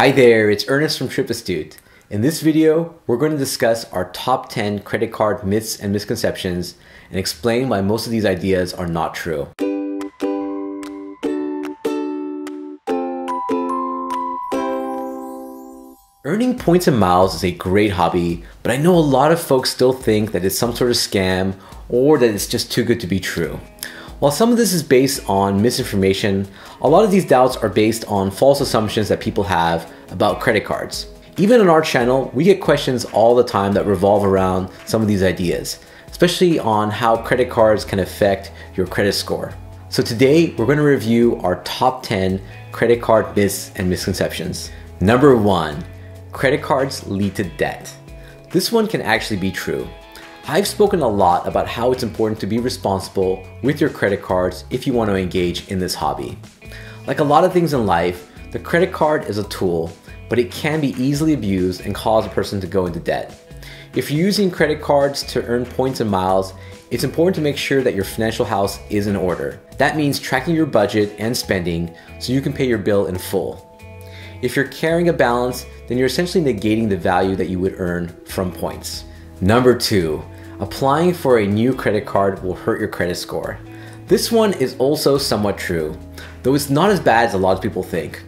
Hi there, it's Ernest from Trip Astute. In this video, we're going to discuss our top 10 credit card myths and misconceptions and explain why most of these ideas are not true. Earning points and miles is a great hobby, but I know a lot of folks still think that it's some sort of scam or that it's just too good to be true. While some of this is based on misinformation, a lot of these doubts are based on false assumptions that people have about credit cards. Even on our channel, we get questions all the time that revolve around some of these ideas, especially on how credit cards can affect your credit score. So today, we're going to review our top 10 credit card myths and misconceptions. Number 1, credit cards lead to debt. This one can actually be true. I've spoken a lot about how it's important to be responsible with your credit cards if you want to engage in this hobby. Like a lot of things in life, the credit card is a tool, but it can be easily abused and cause a person to go into debt. If you're using credit cards to earn points and miles, it's important to make sure that your financial house is in order. That means tracking your budget and spending so you can pay your bill in full. If you're carrying a balance, then you're essentially negating the value that you would earn from points. Number 2, applying for a new credit card will hurt your credit score. This one is also somewhat true, though it's not as bad as a lot of people think.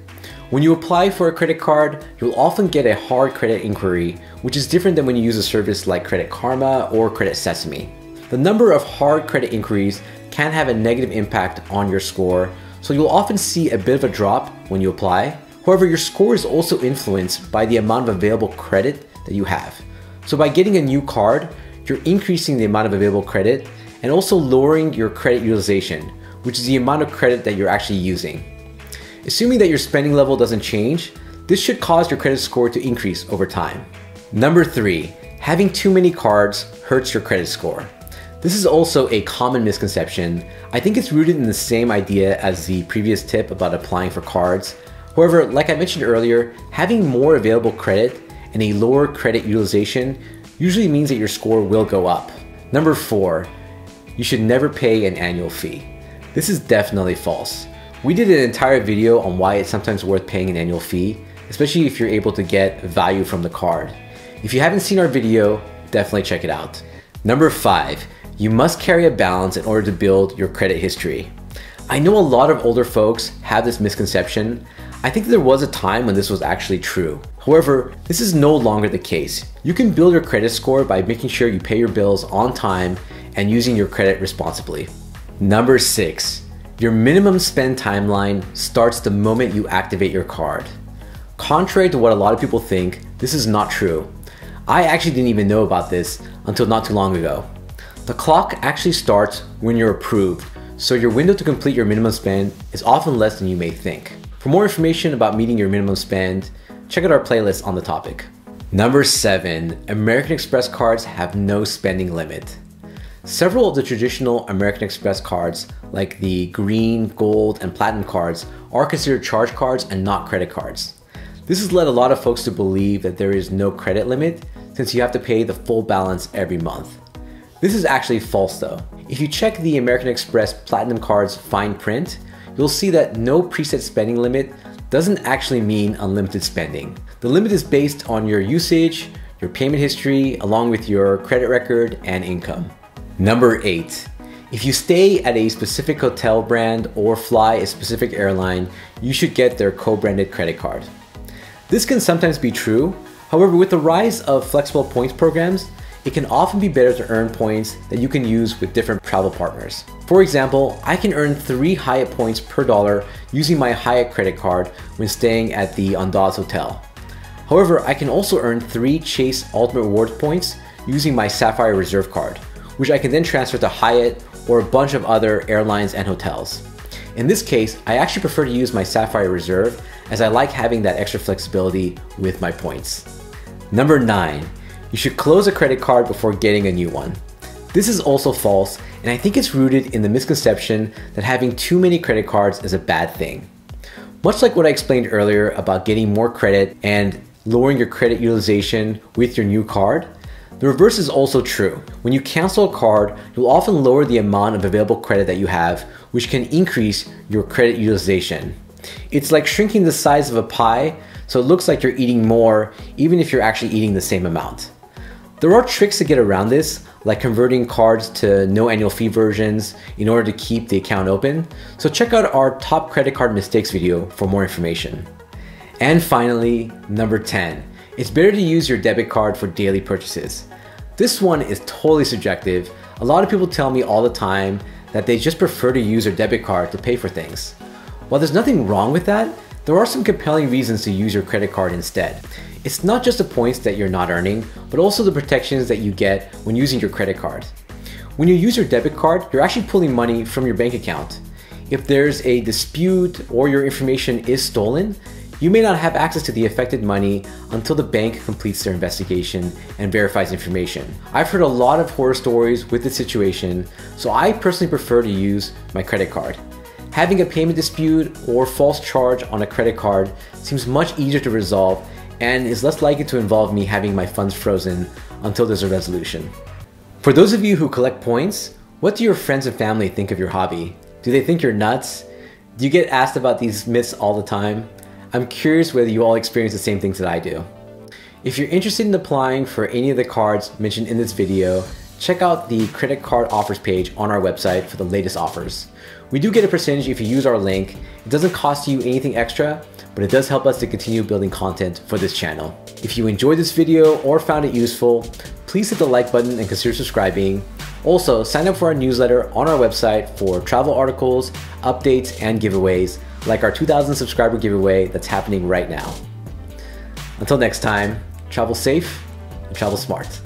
When you apply for a credit card, you'll often get a hard credit inquiry, which is different than when you use a service like Credit Karma or Credit Sesame. The number of hard credit inquiries can have a negative impact on your score, so you'll often see a bit of a drop when you apply. However, your score is also influenced by the amount of available credit that you have. So by getting a new card, you're increasing the amount of available credit and also lowering your credit utilization, which is the amount of credit that you're actually using. Assuming that your spending level doesn't change, this should cause your credit score to increase over time. Number 3, having too many cards hurts your credit score. This is also a common misconception. I think it's rooted in the same idea as the previous tip about applying for cards. However, like I mentioned earlier, having more available credit and a lower credit utilization usually means that your score will go up. Number 4, you should never pay an annual fee. This is definitely false. We did an entire video on why it's sometimes worth paying an annual fee, especially if you're able to get value from the card. If you haven't seen our video, definitely check it out. Number 5, you must carry a balance in order to build your credit history. I know a lot of older folks have this misconception. I think there was a time when this was actually true. However, this is no longer the case. You can build your credit score by making sure you pay your bills on time and using your credit responsibly. Number 6, your minimum spend timeline starts the moment you activate your card. Contrary to what a lot of people think, this is not true. I actually didn't even know about this until not too long ago. The clock actually starts when you're approved, so your window to complete your minimum spend is often less than you may think. For more information about meeting your minimum spend, check out our playlist on the topic. Number 7, American Express cards have no spending limit. Several of the traditional American Express cards, like the green, gold, and platinum cards, are considered charge cards and not credit cards. This has led a lot of folks to believe that there is no credit limit since you have to pay the full balance every month. This is actually false though. If you check the American Express Platinum card's fine print, you'll see that no preset spending limit doesn't actually mean unlimited spending. The limit is based on your usage, your payment history, along with your credit record and income. Number 8, if you stay at a specific hotel brand or fly a specific airline, you should get their co-branded credit card. This can sometimes be true. However, with the rise of flexible points programs, it can often be better to earn points that you can use with different travel partners. For example, I can earn 3 Hyatt points per dollar using my Hyatt credit card when staying at the Andaz Hotel. However, I can also earn 3 Chase Ultimate Rewards points using my Sapphire Reserve card, which I can then transfer to Hyatt or a bunch of other airlines and hotels. In this case, I actually prefer to use my Sapphire Reserve as I like having that extra flexibility with my points. Number 9, you should close a credit card before getting a new one. This is also false, and I think it's rooted in the misconception that having too many credit cards is a bad thing. Much like what I explained earlier about getting more credit and lowering your credit utilization with your new card, the reverse is also true. When you cancel a card, you'll often lower the amount of available credit that you have, which can increase your credit utilization. It's like shrinking the size of a pie so it looks like you're eating more even if you're actually eating the same amount. There are tricks to get around this, like converting cards to no annual fee versions in order to keep the account open, so check out our top credit card mistakes video for more information. And finally, number 10, it's better to use your debit card for daily purchases. This one is totally subjective. A lot of people tell me all the time that they just prefer to use their debit card to pay for things. While there's nothing wrong with that, there are some compelling reasons to use your credit card instead. It's not just the points that you're not earning, but also the protections that you get when using your credit card. When you use your debit card, you're actually pulling money from your bank account. If there's a dispute or your information is stolen, you may not have access to the affected money until the bank completes their investigation and verifies information. I've heard a lot of horror stories with this situation, so I personally prefer to use my credit card. Having a payment dispute or false charge on a credit card seems much easier to resolve and is less likely to involve me having my funds frozen until there's a resolution. For those of you who collect points, what do your friends and family think of your hobby? Do they think you're nuts? Do you get asked about these myths all the time? I'm curious whether you all experience the same things that I do. If you're interested in applying for any of the cards mentioned in this video, check out the credit card offers page on our website for the latest offers. We do get a percentage if you use our link. It doesn't cost you anything extra, but it does help us to continue building content for this channel. If you enjoyed this video or found it useful, please hit the like button and consider subscribing. Also, sign up for our newsletter on our website for travel articles, updates, and giveaways, like our 2,000 subscriber giveaway that's happening right now. Until next time, travel safe and travel smart.